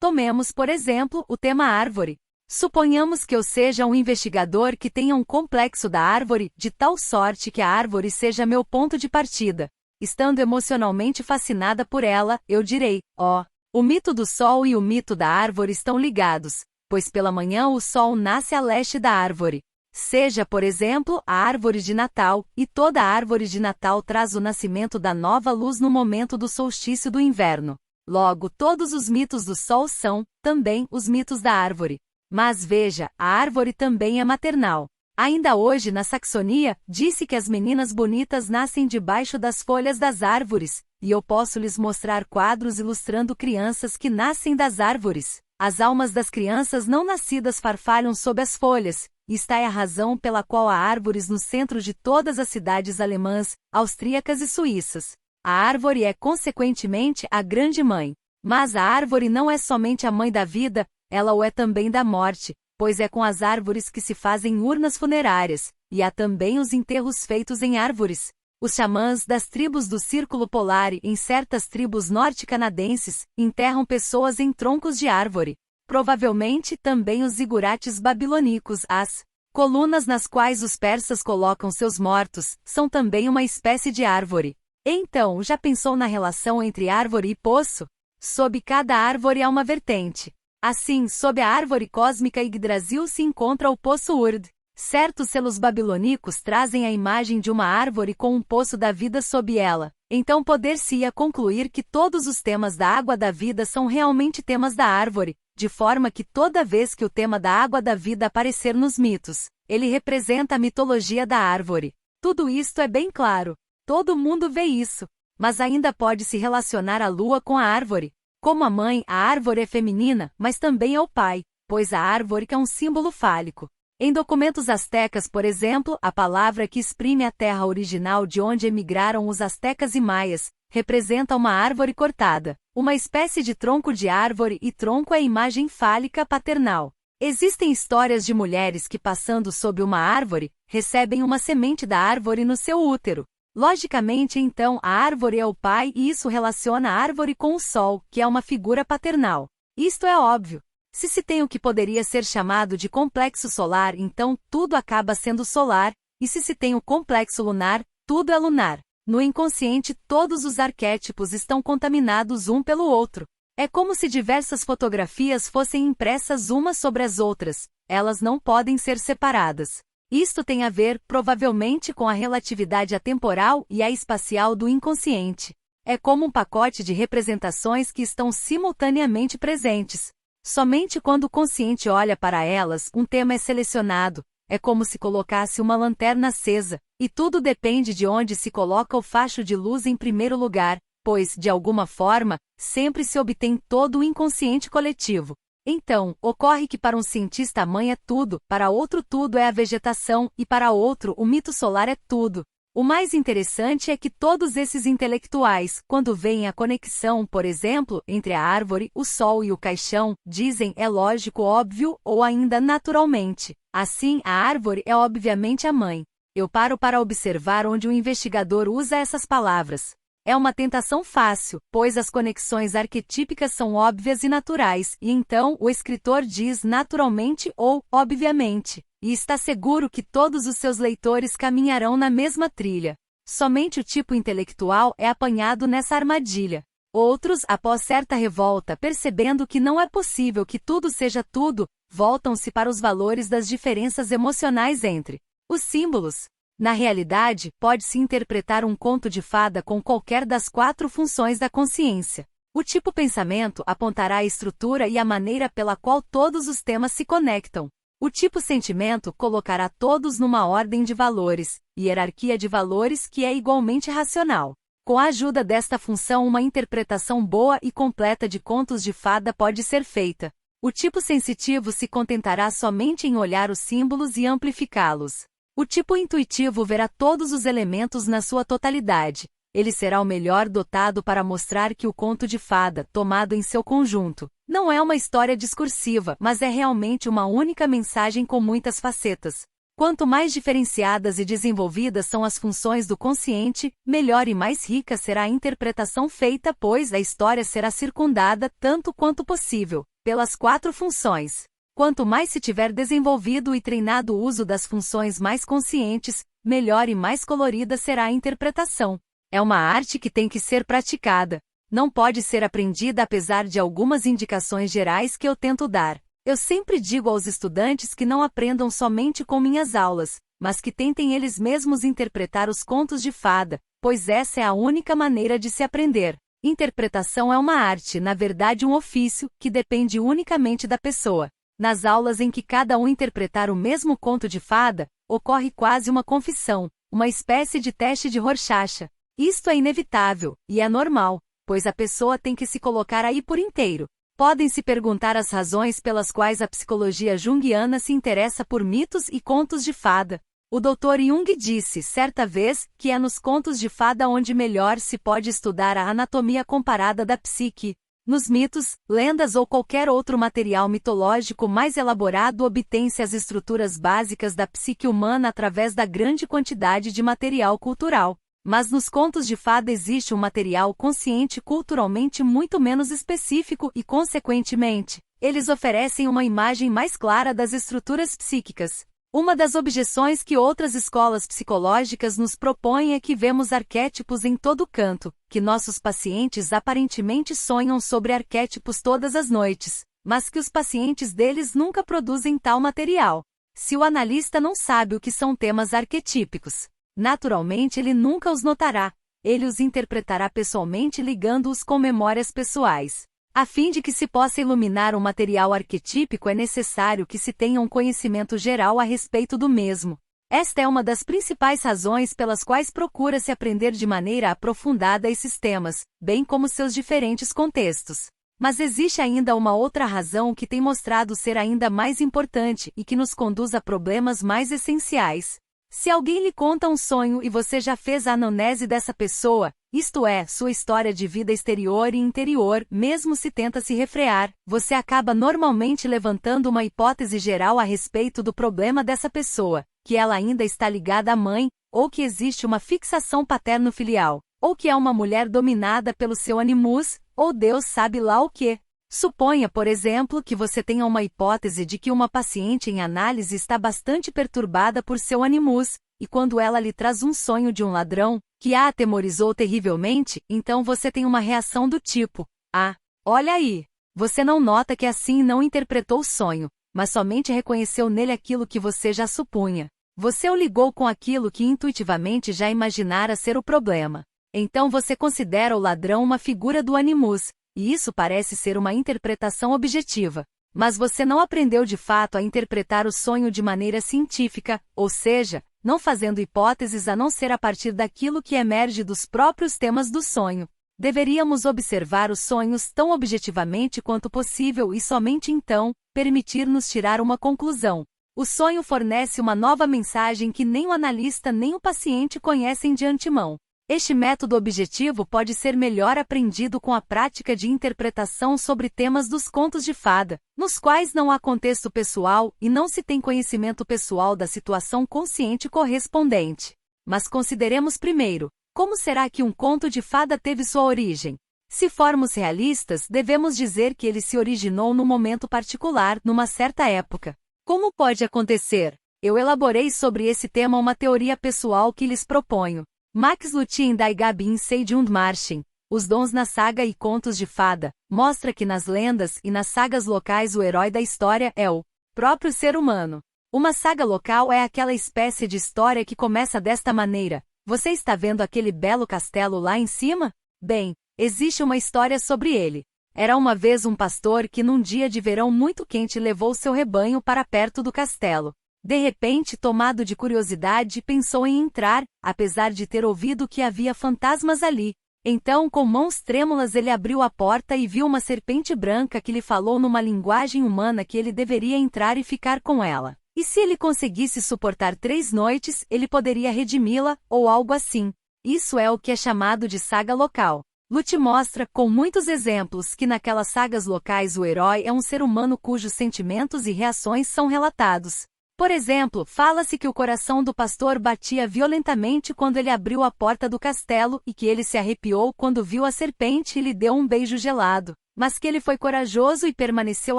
Tomemos, por exemplo, o tema árvore. Suponhamos que eu seja um investigador que tenha um complexo da árvore de tal sorte que a árvore seja meu ponto de partida. Estando emocionalmente fascinada por ela, eu direi: o mito do sol e o mito da árvore estão ligados, pois pela manhã o sol nasce a leste da árvore. Seja, por exemplo, a árvore de Natal, e toda árvore de Natal traz o nascimento da nova luz no momento do solstício do inverno. Logo, todos os mitos do sol são, também, os mitos da árvore. Mas veja, a árvore também é maternal. Ainda hoje na Saxonia, disse que as meninas bonitas nascem debaixo das folhas das árvores, e eu posso lhes mostrar quadros ilustrando crianças que nascem das árvores. As almas das crianças não nascidas farfalham sob as folhas, e está é a razão pela qual há árvores no centro de todas as cidades alemãs, austríacas e suíças. A árvore é, consequentemente, a grande mãe. Mas a árvore não é somente a mãe da vida, ela o é também da morte, pois é com as árvores que se fazem urnas funerárias, e há também os enterros feitos em árvores. Os xamãs das tribos do Círculo Polar e em certas tribos norte-canadenses enterram pessoas em troncos de árvore. Provavelmente também os zigurates babilônicos, as colunas nas quais os persas colocam seus mortos, são também uma espécie de árvore. Então, já pensou na relação entre árvore e poço? Sob cada árvore há uma vertente. Assim, sob a árvore cósmica Yggdrasil se encontra o poço Urd. Certos selos babilônicos trazem a imagem de uma árvore com um poço da vida sob ela. Então poder-se-ia concluir que todos os temas da água da vida são realmente temas da árvore, de forma que toda vez que o tema da água da vida aparecer nos mitos, ele representa a mitologia da árvore. Tudo isto é bem claro. Todo mundo vê isso. Mas ainda pode-se relacionar a lua com a árvore. Como a mãe, a árvore é feminina, mas também é o pai, pois a árvore é um símbolo fálico. Em documentos astecas, por exemplo, a palavra que exprime a terra original de onde emigraram os astecas e maias, representa uma árvore cortada, uma espécie de tronco de árvore, e tronco é a imagem fálica paternal. Existem histórias de mulheres que, passando sob uma árvore, recebem uma semente da árvore no seu útero. Logicamente, então, a árvore é o pai e isso relaciona a árvore com o sol, que é uma figura paternal. Isto é óbvio. Se tem o que poderia ser chamado de complexo solar, então tudo acaba sendo solar, e se tem o complexo lunar, tudo é lunar. No inconsciente, todos os arquétipos estão contaminados um pelo outro. É como se diversas fotografias fossem impressas umas sobre as outras. Elas não podem ser separadas. Isto tem a ver, provavelmente, com a relatividade atemporal e a espacial do inconsciente. É como um pacote de representações que estão simultaneamente presentes. Somente quando o consciente olha para elas, um tema é selecionado. É como se colocasse uma lanterna acesa, e tudo depende de onde se coloca o facho de luz em primeiro lugar, pois, de alguma forma, sempre se obtém todo o inconsciente coletivo. Então, ocorre que para um cientista a mãe é tudo, para outro tudo é a vegetação, e para outro o mito solar é tudo. O mais interessante é que todos esses intelectuais, quando veem a conexão, por exemplo, entre a árvore, o sol e o caixão, dizem é lógico, óbvio, ou ainda naturalmente. Assim, a árvore é obviamente a mãe. Eu paro para observar onde o investigador usa essas palavras. É uma tentação fácil, pois as conexões arquetípicas são óbvias e naturais, e então o escritor diz naturalmente ou obviamente, e está seguro que todos os seus leitores caminharão na mesma trilha. Somente o tipo intelectual é apanhado nessa armadilha. Outros, após certa revolta, percebendo que não é possível que tudo seja tudo, voltam-se para os valores das diferenças emocionais entre os símbolos. Na realidade, pode-se interpretar um conto de fada com qualquer das 4 funções da consciência. O tipo pensamento apontará a estrutura e a maneira pela qual todos os temas se conectam. O tipo sentimento colocará todos numa ordem de valores, hierarquia de valores que é igualmente racional. Com a ajuda desta função, uma interpretação boa e completa de contos de fada pode ser feita. O tipo sensitivo se contentará somente em olhar os símbolos e amplificá-los. O tipo intuitivo verá todos os elementos na sua totalidade. Ele será o melhor dotado para mostrar que o conto de fada, tomado em seu conjunto, não é uma história discursiva, mas é realmente uma única mensagem com muitas facetas. Quanto mais diferenciadas e desenvolvidas são as funções do consciente, melhor e mais rica será a interpretação feita, pois a história será circundada, tanto quanto possível, pelas 4 funções. Quanto mais se tiver desenvolvido e treinado o uso das funções mais conscientes, melhor e mais colorida será a interpretação. É uma arte que tem que ser praticada. Não pode ser aprendida apesar de algumas indicações gerais que eu tento dar. Eu sempre digo aos estudantes que não aprendam somente com minhas aulas, mas que tentem eles mesmos interpretar os contos de fada, pois essa é a única maneira de se aprender. Interpretação é uma arte, na verdade um ofício, que depende unicamente da pessoa. Nas aulas em que cada um interpretar o mesmo conto de fada, ocorre quase uma confissão, uma espécie de teste de Rorschach. Isto é inevitável, e é normal, pois a pessoa tem que se colocar aí por inteiro. Podem se perguntar as razões pelas quais a psicologia junguiana se interessa por mitos e contos de fada. O Dr. Jung disse, certa vez, que é nos contos de fada onde melhor se pode estudar a anatomia comparada da psique. Nos mitos, lendas ou qualquer outro material mitológico mais elaborado obtém-se as estruturas básicas da psique humana através da grande quantidade de material cultural. Mas nos contos de fada existe um material consciente culturalmente muito menos específico e, consequentemente, eles oferecem uma imagem mais clara das estruturas psíquicas. Uma das objeções que outras escolas psicológicas nos propõem é que vemos arquétipos em todo canto, que nossos pacientes aparentemente sonham sobre arquétipos todas as noites, mas que os pacientes deles nunca produzem tal material. Se o analista não sabe o que são temas arquetípicos, naturalmente ele nunca os notará, ele os interpretará pessoalmente ligando-os com memórias pessoais. A fim de que se possa iluminar um material arquetípico é necessário que se tenha um conhecimento geral a respeito do mesmo. Esta é uma das principais razões pelas quais procura-se aprender de maneira aprofundada esses temas, bem como seus diferentes contextos. Mas existe ainda uma outra razão que tem mostrado ser ainda mais importante e que nos conduz a problemas mais essenciais. Se alguém lhe conta um sonho e você já fez a anamnese dessa pessoa, isto é, sua história de vida exterior e interior, mesmo se tenta se refrear, você acaba normalmente levantando uma hipótese geral a respeito do problema dessa pessoa, que ela ainda está ligada à mãe, ou que existe uma fixação paterno-filial, ou que é uma mulher dominada pelo seu animus, ou Deus sabe lá o quê. Suponha, por exemplo, que você tenha uma hipótese de que uma paciente em análise está bastante perturbada por seu animus, e quando ela lhe traz um sonho de um ladrão, que a atemorizou terrivelmente, então você tem uma reação do tipo: ah, olha aí! Você não nota que assim não interpretou o sonho, mas somente reconheceu nele aquilo que você já supunha. Você o ligou com aquilo que intuitivamente já imaginara ser o problema. Então você considera o ladrão uma figura do animus, e isso parece ser uma interpretação objetiva. Mas você não aprendeu de fato a interpretar o sonho de maneira científica, ou seja, não fazendo hipóteses a não ser a partir daquilo que emerge dos próprios temas do sonho. Deveríamos observar os sonhos tão objetivamente quanto possível e somente então, permitir-nos tirar uma conclusão. O sonho fornece uma nova mensagem que nem o analista nem o paciente conhecem de antemão. Este método objetivo pode ser melhor aprendido com a prática de interpretação sobre temas dos contos de fada, nos quais não há contexto pessoal e não se tem conhecimento pessoal da situação consciente correspondente. Mas consideremos primeiro, como será que um conto de fada teve sua origem? Se formos realistas, devemos dizer que ele se originou num momento particular, numa certa época. Como pode acontecer? Eu elaborei sobre esse tema uma teoria pessoal que lhes proponho. Max Luthien da Gabi Seid und Marchen, Os Dons na Saga e Contos de Fada, mostra que nas lendas e nas sagas locais o herói da história é o próprio ser humano. Uma saga local é aquela espécie de história que começa desta maneira: você está vendo aquele belo castelo lá em cima? Bem, existe uma história sobre ele. Era uma vez um pastor que num dia de verão muito quente levou seu rebanho para perto do castelo. De repente, tomado de curiosidade, pensou em entrar, apesar de ter ouvido que havia fantasmas ali. Então, com mãos trêmulas, ele abriu a porta e viu uma serpente branca que lhe falou numa linguagem humana que ele deveria entrar e ficar com ela. E se ele conseguisse suportar 3 noites, ele poderia redimi-la, ou algo assim. Isso é o que é chamado de saga local. Luthien mostra, com muitos exemplos, que naquelas sagas locais o herói é um ser humano cujos sentimentos e reações são relatados. Por exemplo, fala-se que o coração do pastor batia violentamente quando ele abriu a porta do castelo e que ele se arrepiou quando viu a serpente e lhe deu um beijo gelado, mas que ele foi corajoso e permaneceu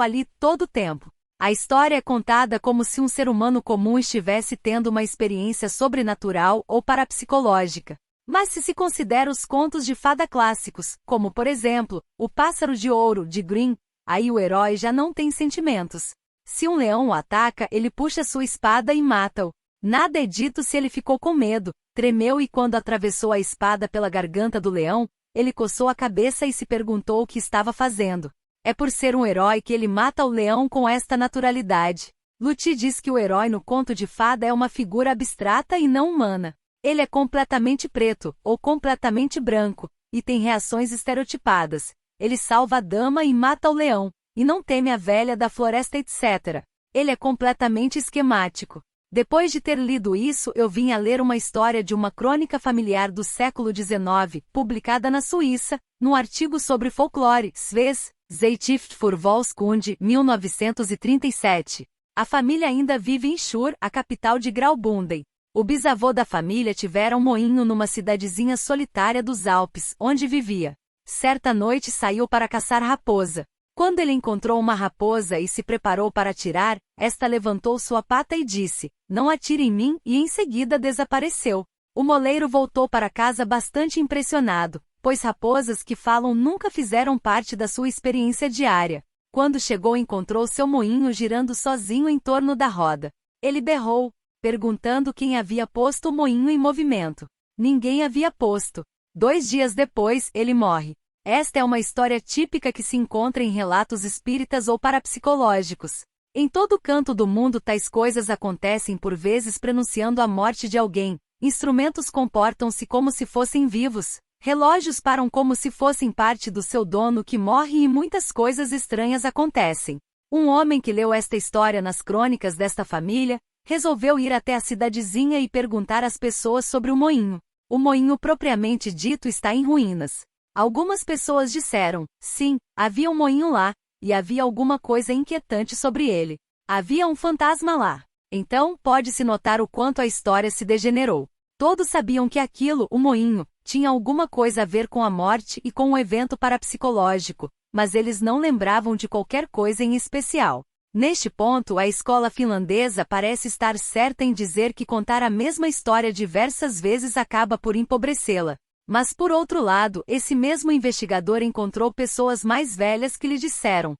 ali todo o tempo. A história é contada como se um ser humano comum estivesse tendo uma experiência sobrenatural ou parapsicológica. Mas se considera os contos de fada clássicos, como por exemplo, O Pássaro de Ouro, de Grimm, aí o herói já não tem sentimentos. Se um leão o ataca, ele puxa sua espada e mata-o. Nada é dito se ele ficou com medo, tremeu e quando atravessou a espada pela garganta do leão, ele coçou a cabeça e se perguntou o que estava fazendo. É por ser um herói que ele mata o leão com esta naturalidade. Luthi diz que o herói no conto de fada é uma figura abstrata e não humana. Ele é completamente preto, ou completamente branco, e tem reações estereotipadas. Ele salva a dama e mata o leão, e não teme a velha da floresta, etc. Ele é completamente esquemático. Depois de ter lido isso, eu vim a ler uma história de uma crônica familiar do século XIX, publicada na Suíça, num artigo sobre folclore, Sves, Zeitschrift für Volkskunde, 1937. A família ainda vive em Chur, a capital de Graubünden. O bisavô da família tivera um moinho numa cidadezinha solitária dos Alpes, onde vivia. Certa noite saiu para caçar raposa. Quando ele encontrou uma raposa e se preparou para atirar, esta levantou sua pata e disse, "Não atire em mim", e em seguida desapareceu. O moleiro voltou para casa bastante impressionado, pois raposas que falam nunca fizeram parte da sua experiência diária. Quando chegou, encontrou seu moinho girando sozinho em torno da roda. Ele berrou, perguntando quem havia posto o moinho em movimento. Ninguém havia posto. 2 dias depois, ele morre. Esta é uma história típica que se encontra em relatos espíritas ou parapsicológicos. Em todo canto do mundo tais coisas acontecem por vezes prenunciando a morte de alguém. Instrumentos comportam-se como se fossem vivos. Relógios param como se fossem parte do seu dono que morre e muitas coisas estranhas acontecem. Um homem que leu esta história nas crônicas desta família, resolveu ir até a cidadezinha e perguntar às pessoas sobre o moinho. O moinho propriamente dito está em ruínas. Algumas pessoas disseram, sim, havia um moinho lá, e havia alguma coisa inquietante sobre ele. Havia um fantasma lá. Então, pode-se notar o quanto a história se degenerou. Todos sabiam que aquilo, o moinho, tinha alguma coisa a ver com a morte e com um evento parapsicológico, mas eles não lembravam de qualquer coisa em especial. Neste ponto, a escola finlandesa parece estar certa em dizer que contar a mesma história diversas vezes acaba por empobrecê-la. Mas por outro lado, esse mesmo investigador encontrou pessoas mais velhas que lhe disseram,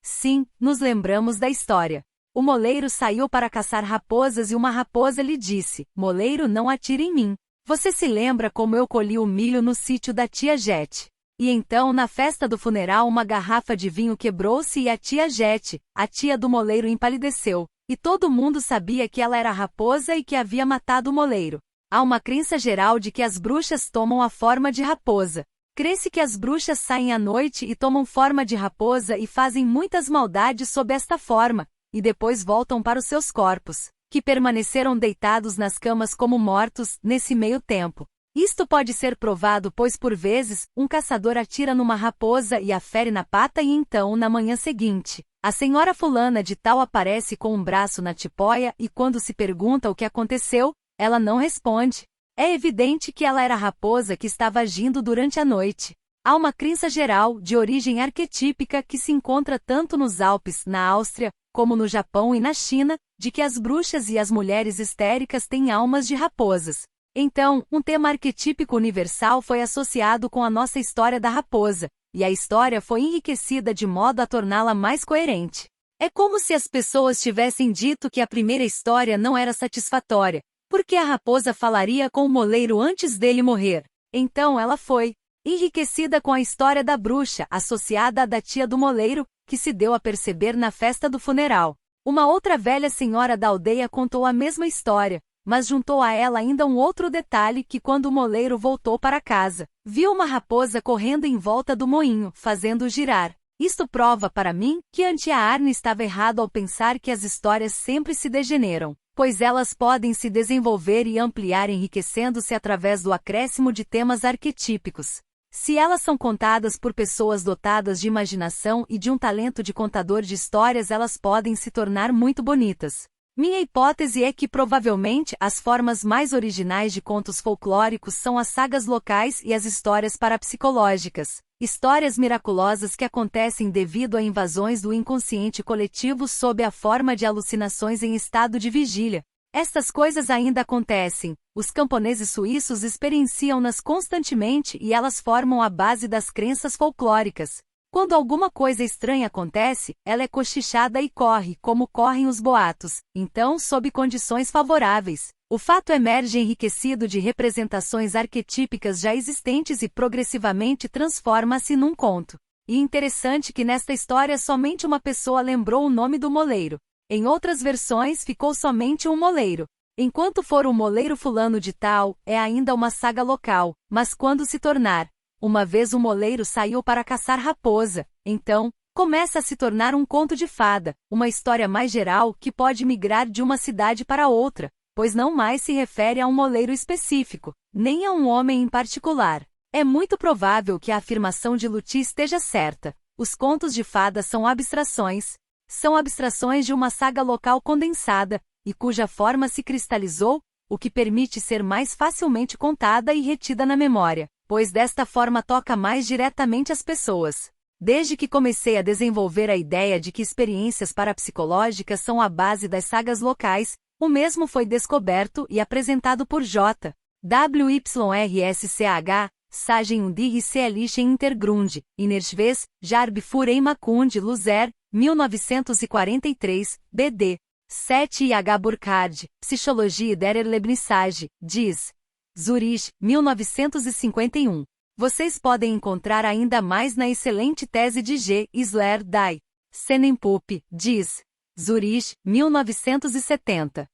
sim, nos lembramos da história. O moleiro saiu para caçar raposas e uma raposa lhe disse, moleiro, não atire em mim. Você se lembra como eu colhi o milho no sítio da tia Jete? E então, na festa do funeral, uma garrafa de vinho quebrou-se e a tia Jete, a tia do moleiro, empalideceu. E todo mundo sabia que ela era a raposa e que havia matado o moleiro. Há uma crença geral de que as bruxas tomam a forma de raposa. Crê-se que as bruxas saem à noite e tomam forma de raposa e fazem muitas maldades sob esta forma, e depois voltam para os seus corpos, que permaneceram deitados nas camas como mortos, nesse meio tempo. Isto pode ser provado pois por vezes, um caçador atira numa raposa e a fere na pata e então, na manhã seguinte, a senhora fulana de tal aparece com um braço na tipóia e quando se pergunta o que aconteceu, ela não responde. É evidente que ela era a raposa que estava agindo durante a noite. Há uma crença geral, de origem arquetípica, que se encontra tanto nos Alpes, na Áustria, como no Japão e na China, de que as bruxas e as mulheres histéricas têm almas de raposas. Então, um tema arquetípico universal foi associado com a nossa história da raposa, e a história foi enriquecida de modo a torná-la mais coerente. É como se as pessoas tivessem dito que a primeira história não era satisfatória, porque a raposa falaria com o moleiro antes dele morrer. Então ela foi enriquecida com a história da bruxa, associada à da tia do moleiro, que se deu a perceber na festa do funeral. Uma outra velha senhora da aldeia contou a mesma história, mas juntou a ela ainda um outro detalhe que quando o moleiro voltou para casa, viu uma raposa correndo em volta do moinho, fazendo-o girar. Isto prova para mim que Antia Arne estava errado ao pensar que as histórias sempre se degeneram, pois elas podem se desenvolver e ampliar enriquecendo-se através do acréscimo de temas arquetípicos. Se elas são contadas por pessoas dotadas de imaginação e de um talento de contador de histórias, elas podem se tornar muito bonitas. Minha hipótese é que provavelmente as formas mais originais de contos folclóricos são as sagas locais e as histórias parapsicológicas, histórias miraculosas que acontecem devido a invasões do inconsciente coletivo sob a forma de alucinações em estado de vigília. Estas coisas ainda acontecem, os camponeses suíços experienciam-nas constantemente e elas formam a base das crenças folclóricas. Quando alguma coisa estranha acontece, ela é cochichada e corre, como correm os boatos, então sob condições favoráveis. O fato emerge enriquecido de representações arquetípicas já existentes e progressivamente transforma-se num conto. E interessante que nesta história somente uma pessoa lembrou o nome do moleiro. Em outras versões ficou somente um moleiro. Enquanto for o moleiro fulano de tal, é ainda uma saga local, mas quando se tornar uma vez o moleiro saiu para caçar raposa, então, começa a se tornar um conto de fada, uma história mais geral que pode migrar de uma cidade para outra, pois não mais se refere a um moleiro específico, nem a um homem em particular. É muito provável que a afirmação de Lutti esteja certa. Os contos de fadas são abstrações de uma saga local condensada, e cuja forma se cristalizou, o que permite ser mais facilmente contada e retida na memória, pois desta forma toca mais diretamente as pessoas. Desde que comecei a desenvolver a ideia de que experiências parapsicológicas são a base das sagas locais, o mesmo foi descoberto e apresentado por J. WYRSCH, Sagen und die Seelichen Hintergrund, Innerschwes, Jarb für Eimakund Luzer, 1943, BD. 7 H. Burkhardt, Psychologie der Erlebnissage, diz. Zurich, 1951. Vocês podem encontrar ainda mais na excelente tese de G. Isler Die. Senenpup, diz. Zurich, 1970.